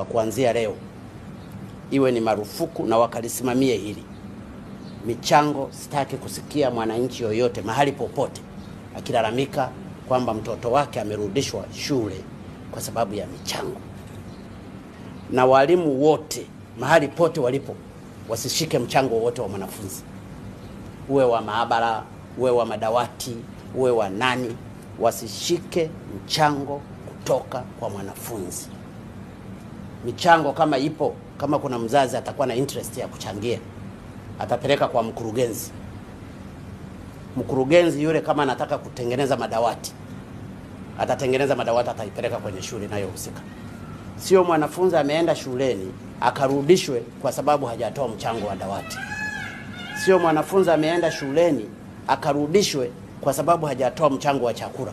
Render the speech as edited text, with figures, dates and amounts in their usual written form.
kuanzia leo iwe ni marufuku na wakalisimamie hili. Michango, sitaki kusikia mwananchi yoyote mahali popote akilalamika kwamba mtoto wake amerudishwa shule kwa sababu ya michango. Na walimu wote mahali pote walipo wasishike mchango wote wa mwanafunzi, uwe wa maabara, uwe wa madawati, uwe wa nani, wasishike mchango kutoka kwa mwanafunzi. Michango kama ipo, kama kuna mzazi atakuwa na interest ya kuchangia, atapeleka kwa mkurugenzi. Mkurugenzi yule kama anataka kutengeneza madawati, atatengeneza madawati, ataipeleka kwenye shule inayohusika. Sio mwanafunzi ameenda shuleni akarudishwe kwa sababu hajatoa mchango wa dawati. Sio mwanafunzi ameenda shuleni akarudishwe kwa sababu hajatoa mchango wa chakula.